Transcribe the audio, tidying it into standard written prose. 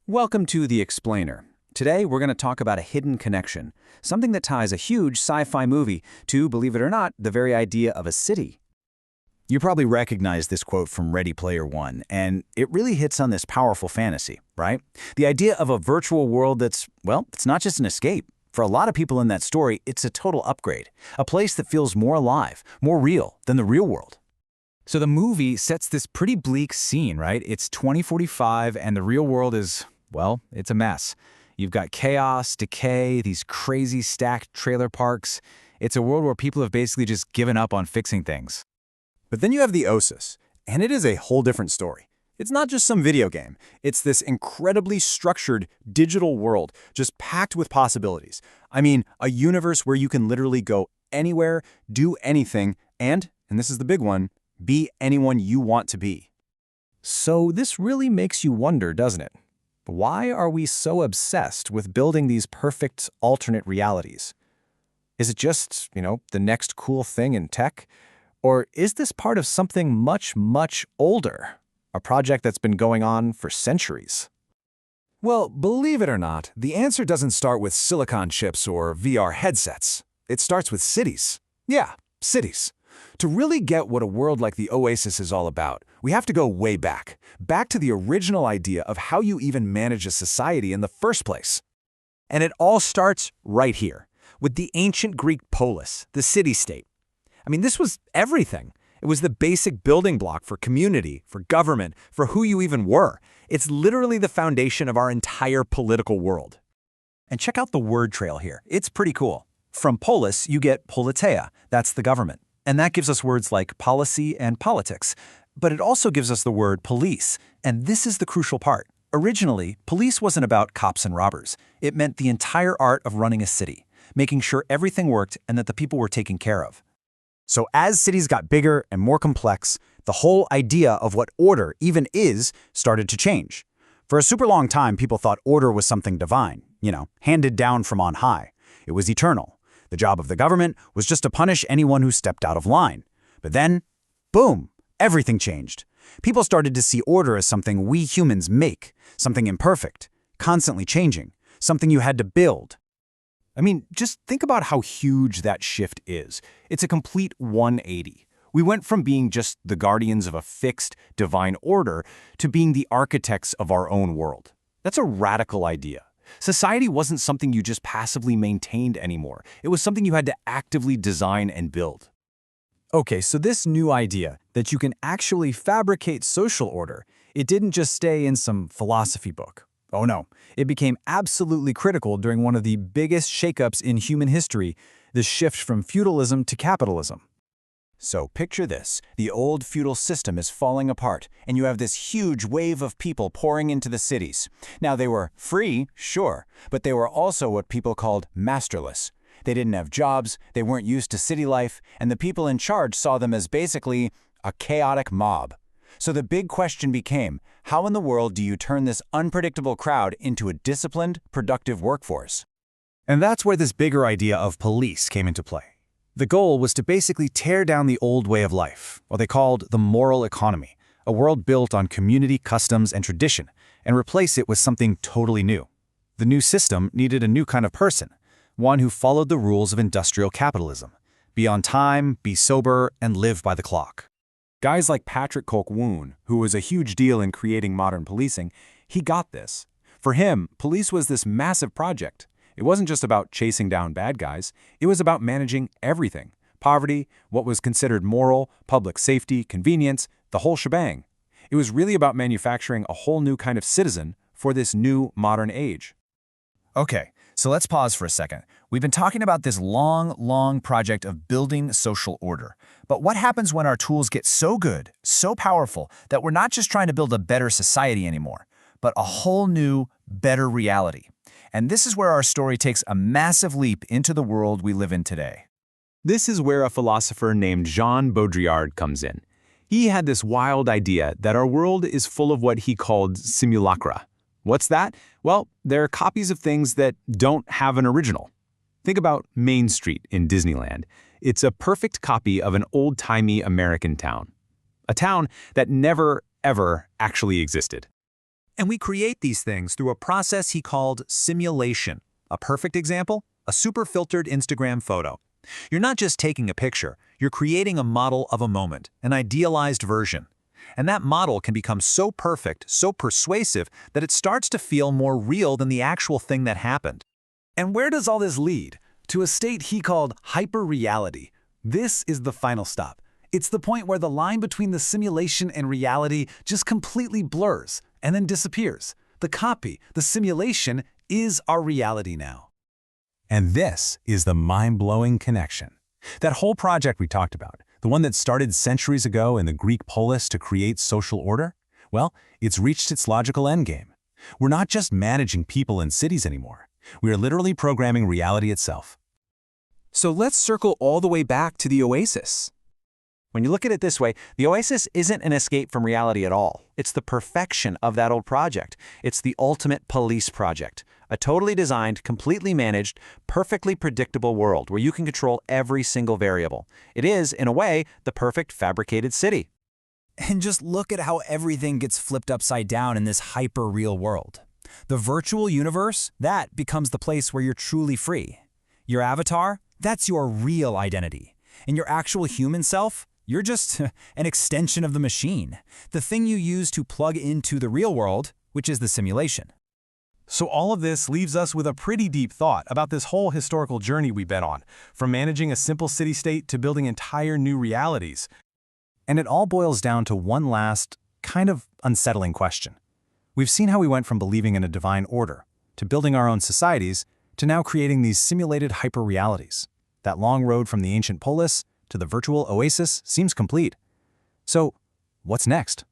Welcome to The Explainer. Today, we're going to talk about a hidden connection, something that ties a huge sci-fi movie to, believe it or not, the very idea of a city. You probably recognize this quote from Ready Player One, and it really hits on this powerful fantasy, right? The idea of a virtual world that's, well, it's not just an escape. For a lot of people in that story, it's a total upgrade, a place that feels more alive, more real than the real world. So the movie sets this pretty bleak scene, right? It's 2045 and the real world is, well, it's a mess. You've got chaos, decay, these crazy stacked trailer parks. It's a world where people have basically just given up on fixing things. But then you have the Oasis, and it is a whole different story. It's not just some video game. It's this incredibly structured digital world, just packed with possibilities. I mean, a universe where you can literally go anywhere, do anything, and this is the big one, be anyone you want to be. So this really makes you wonder, doesn't it? Why are we so obsessed with building these perfect alternate realities? Is it just, the next cool thing in tech? Or is this part of something much, much older? A project that's been going on for centuries? Well, believe it or not, the answer doesn't start with silicon chips or VR headsets. It starts with cities. Yeah, cities. To really get what a world like the Oasis is all about, we have to go way back to the original idea of how you even manage a society in the first place. And it all starts right here, with the ancient Greek polis, the city-state. I mean, this was everything. It was the basic building block for community, for government, for who you even were. It's literally the foundation of our entire political world. And check out the word trail here. It's pretty cool. From polis, you get politeia. That's the government. And that gives us words like policy and politics. But it also gives us the word police. And this is the crucial part. Originally, police wasn't about cops and robbers. It meant the entire art of running a city, making sure everything worked and that the people were taken care of. So as cities got bigger and more complex, the whole idea of what order even is started to change. For a super long time, people thought order was something divine, handed down from on high. It was eternal. The job of the government was just to punish anyone who stepped out of line. But then, boom, everything changed. People started to see order as something we humans make, something imperfect, constantly changing, something you had to build. I mean, just think about how huge that shift is. It's a complete 180. We went from being just the guardians of a fixed, divine order to being the architects of our own world. That's a radical idea. Society wasn't something you just passively maintained anymore. It was something you had to actively design and build. Okay, so this new idea that you can actually fabricate social order, it didn't just stay in some philosophy book. Oh no, it became absolutely critical during one of the biggest shakeups in human history, the shift from feudalism to capitalism. So picture this. The old feudal system is falling apart, and you have this huge wave of people pouring into the cities. Now, they were free, sure, but they were also what people called masterless. They didn't have jobs, they weren't used to city life, and the people in charge saw them as basically a chaotic mob. So the big question became, how in the world do you turn this unpredictable crowd into a disciplined, productive workforce? And that's where this bigger idea of police came into play. The goal was to basically tear down the old way of life, what they called the moral economy, a world built on community, customs, and tradition, and replace it with something totally new. The new system needed a new kind of person, one who followed the rules of industrial capitalism. Be on time, be sober, and live by the clock. Guys like Patrick Colquhoun, who was a huge deal in creating modern policing, he got this. For him, police was this massive project. It wasn't just about chasing down bad guys. It was about managing everything. Poverty, what was considered moral, public safety, convenience, the whole shebang. It was really about manufacturing a whole new kind of citizen for this new modern age. Okay, so let's pause for a second. We've been talking about this long project of building social order. But what happens when our tools get so good, so powerful, that we're not just trying to build a better society anymore, but a whole new, better reality? And this is where our story takes a massive leap into the world we live in today. This is where a philosopher named Jean Baudrillard comes in. He had this wild idea that our world is full of what he called simulacra. What's that? Well, they're copies of things that don't have an original. Think about Main Street in Disneyland. It's a perfect copy of an old-timey American town. A town that never, ever actually existed. And we create these things through a process he called simulation. A perfect example? A super filtered Instagram photo. You're not just taking a picture, you're creating a model of a moment, an idealized version. And that model can become so perfect, so persuasive, that it starts to feel more real than the actual thing that happened. And where does all this lead? To a state he called hyperreality. This is the final stop. It's the point where the line between the simulation and reality just completely blurs and then disappears. The copy, the simulation, is our reality now. And this is the mind-blowing connection. That whole project we talked about, the one that started centuries ago in the Greek Polis to create social order, well, it's reached its logical endgame. We're not just managing people in cities anymore. We are literally programming reality itself. So let's circle all the way back to the Oasis. When you look at it this way, the Oasis isn't an escape from reality at all. It's the perfection of that old project. It's the ultimate police project. A totally designed, completely managed, perfectly predictable world where you can control every single variable. It is, in a way, the perfect fabricated city. And just look at how everything gets flipped upside down in this hyper-real world. The virtual universe, that becomes the place where you're truly free. Your avatar, that's your real identity. And your actual human self, you're just an extension of the machine, the thing you use to plug into the real world, which is the simulation. So all of this leaves us with a pretty deep thought about this whole historical journey we've been on, from managing a simple city-state to building entire new realities. And it all boils down to one last, kind of unsettling question. We've seen how we went from believing in a divine order, to building our own societies, to now creating these simulated hyper-realities. That long road from the ancient polis to the virtual oasis seems complete. So, what's next?